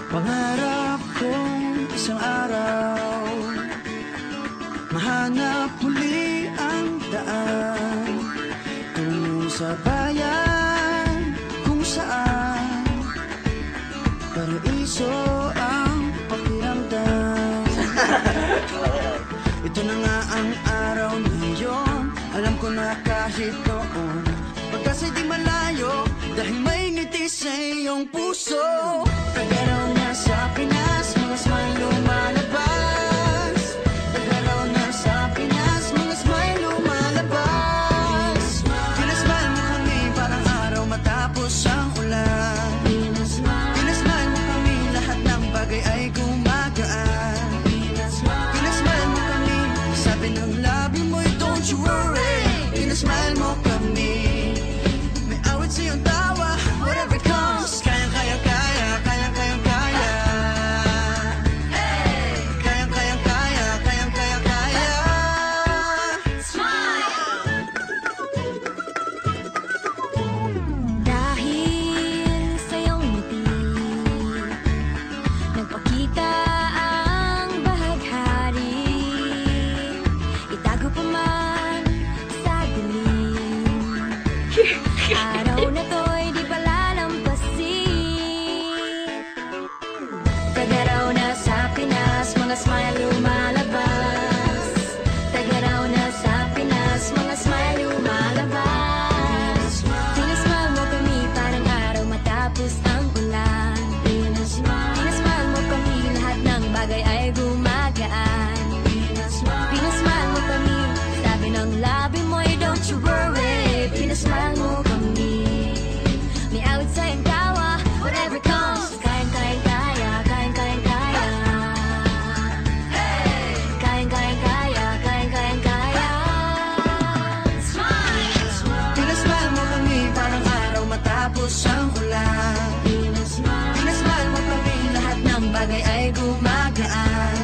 Pangarap kong isang araw mahanap muli ang daan tungo sa bayan kung saan paraiso ang pakiramdam. Ito na nga ang araw na yun. Alam ko na kahit noon pagkasa'y di malayo, dahil may ngiti sa iyong puso. Tagaraw na sa Pinas, mga smile lumalabas. Tagaraw na sa Pinas, mga smile lumalabas. Pinasmile mo kami parang araw matapos ang ulan. Pinasmile mo kami, lahat ng bagay ay gumagaan. Pinasmile mo kami, sabi ng labi mo'y don't you worry. Pinasmile mo kami, may awit sa iyong tawa, whatever comes. Kayang kaya kaya, kayang kayang kaya. Hey! Kayang kayang kaya, kayang kayang kaya. Smile! Dahil sa iyong ngiti, nagpakita ang bahaghari. Itago pa man sa dilim, araw na to'y di palalampasin. Tagaraw na sa Pinas, mga smile lumalabas. Tagaraw na sa Pinas, mga smile lumalabas. Pinasmile mo kami parang araw matapos ang ulan. Pinasmile mo kami, lahat ng bagay ay gumagaan. Pinasmile mo kami, sabi ng labi mo'y don't you worry. Pinasmile mo kami, may awit sa iyong tawa, whatever comes. Kayang kayang kaya, kayang kayang kaya. Hey! Kayang kayang kaya, kayang kayang kaya. Smile! Pinasmile mo kami parang araw matapos ang ulan. Pinasmile mo kami, lahat ng bagay ay gumagaan.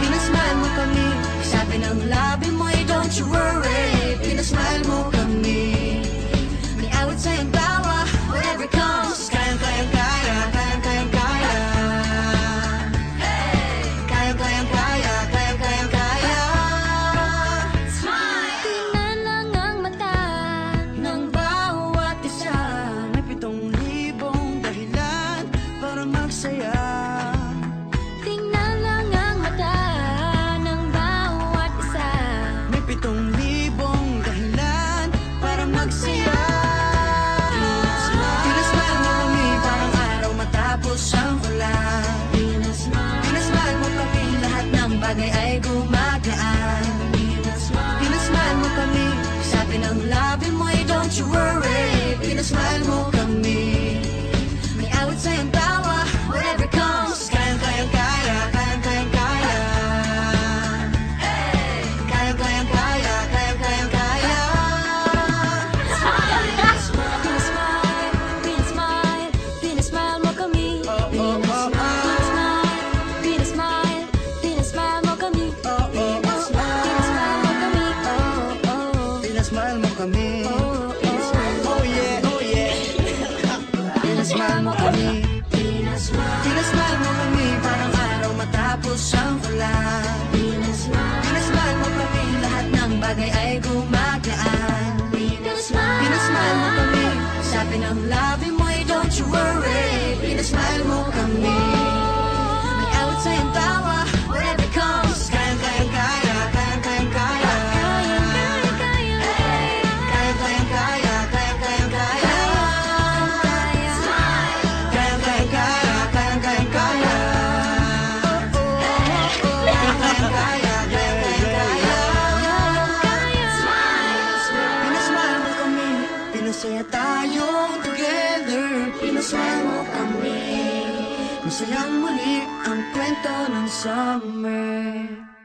Pinasmile mo kami, sabi ng labi mo'y don't you worry. Pinasmile mo kami, may awit sa iyong tawa, whatever comes. Kayang kayang kaya, kayang kayang kaya. Hey! Kayang kayang kaya, kayang kayang kaya. Smile! Tingnan lang ang mata ng bawat isa. May 7,000 dahilan para magsaya. Tingnan lang ang mata ng bawat isa. May 7,000 dahilan para magsaya. Pinasmile mo kami parang araw matapos ang ulan. Pinasmile mo kami, lahat ng bagay ay gumagaan. Pinasmile mo kami, sabi ng labi mo'y don't you worry. Pinasmile mo kami, may awit sa iyong tawa, whatever comes. Kayang kayang kaya, kayang kayang kaya. Hey! Kayang kayang kaya, kayang kayang kaya. Pinasmile, pinasmile, pinasmile mo kami. Pinasmile, pinasmile, pinasmile mo kami. Pinasmile mo kami. Pinasmile mo kami. Oh yeah, oh yeah. Pinasmile mo kami. Pinasmile mo kami parang araw matapos ang ulan. Pinasmile mo kami, lahat ng bagay ay gumagaan. Pinasmile mo kami, sabi ng labi mo'y don't you worry. Pinasmile mo kami, may awit sa iyong tawa, whatever comes. Kayang kayang kaya, kayang kayang kaya. Hey! Kayang kayang kaya, kayang kayang kaya. Kayang kayang kaya, kayang kayang kaya. Kayang kayang kaya, kayang kayang kaya. Pinasmile mo kami, pinasaya tayong together. Pinasmile mo kami, masayang muli ang kwento ng summer.